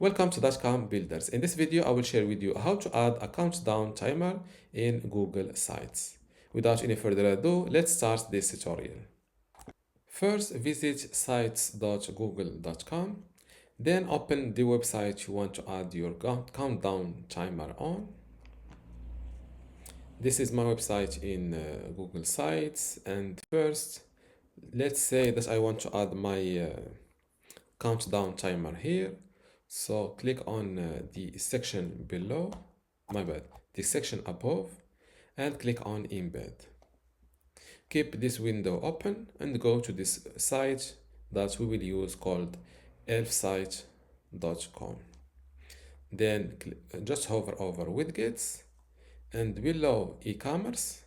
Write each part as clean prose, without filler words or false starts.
Welcome to dotcom Builders. In this video, I will share with you how to add a countdown timer in Google Sites. Without any further ado, let's start this tutorial. First, visit sites.google.com. Then open the website you want to add your countdown timer on. This is my website in Google Sites. And first, let's say that I want to add my countdown timer here. So click on the section below, the section above, and click on embed. Keep this window open and go to this site that we will use called elfsite.com. Then just hover over widgets, and below e-commerce,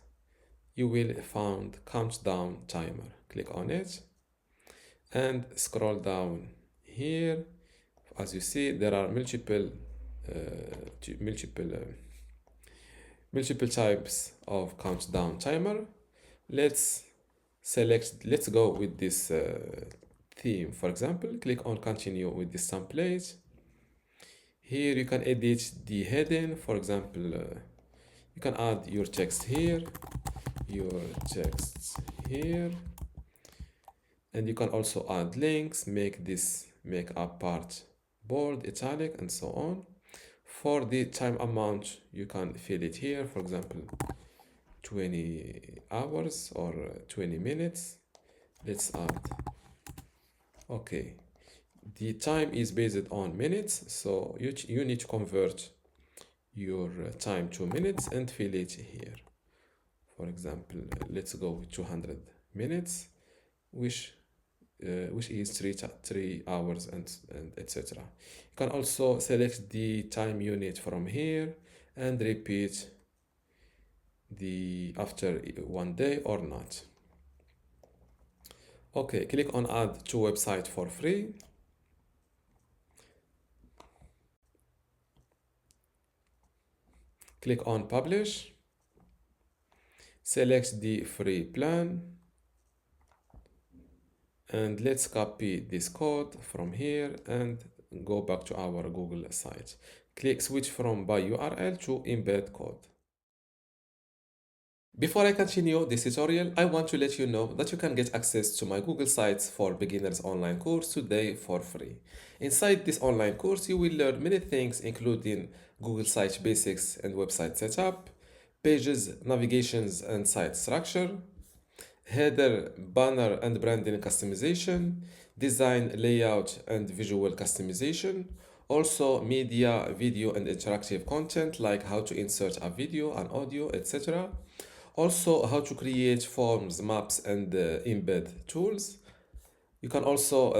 you will find countdown timer. Click on it and scroll down here. As you see, there are multiple types of countdown timer. Let's go with this theme. For example, click on continue with this template. Here you can edit the heading. For example, you can add your text here, and you can also add links, make up part bold, italic, and so on. For the time amount, you can fill it here. For example, 20 hours or 20 minutes. Let's add. Okay. The time is based on minutes, so you need to convert your time to minutes and fill it here. For example, let's go with 200 minutes, which is 3 hours and etc. You can also select the time unit from here and repeat after 1 day or not. Okay, click on add to website for free. Click on publish. Select the free plan. And let's copy this code from here and go back to our Google site. Click switch from by URL to embed code. Before I continue this tutorial, I want to let you know that you can get access to my Google Sites for Beginners online course today for free. Inside this online course, you will learn many things including Google Site basics and website setup, pages, navigations and site structure, header, banner and branding customization, design, layout and visual customization, also media, video and interactive content like how to insert a video and audio, etc. Also how to create forms, maps and embed tools. You can also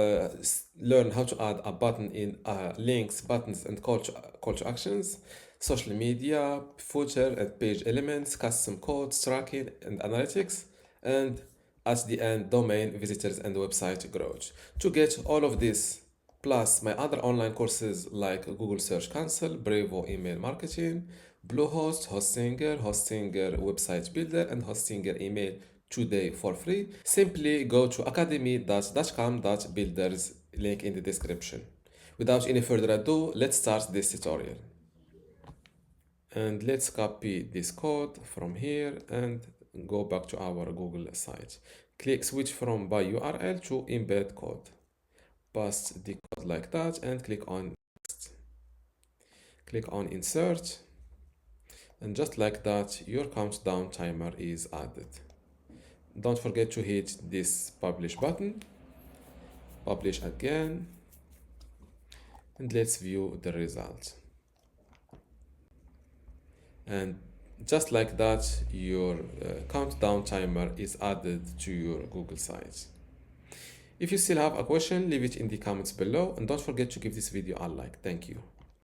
learn how to add a button in links, buttons and call to actions, social media, footer and page elements, custom codes, tracking and analytics, and at the end, domain, visitors, and website growth. To get all of this, plus my other online courses like Google Search Console, Brevo Email Marketing, Bluehost, Hostinger, Website Builder, and Hostinger Email today for free, simply go to academy.dotcom.builders, link in the description. Without any further ado, let's start this tutorial. And let's copy this code from here and go back to our Google site. Click switch from by URL to embed code. Paste the code like that and click on next. Click on insert. And just like that, your countdown timer is added. Don't forget to hit this publish button. Publish again. And let's view the result. And just like that, your countdown timer is added to your Google site. If you still have a question, leave it in the comments below and don't forget to give this video a like. Thank you.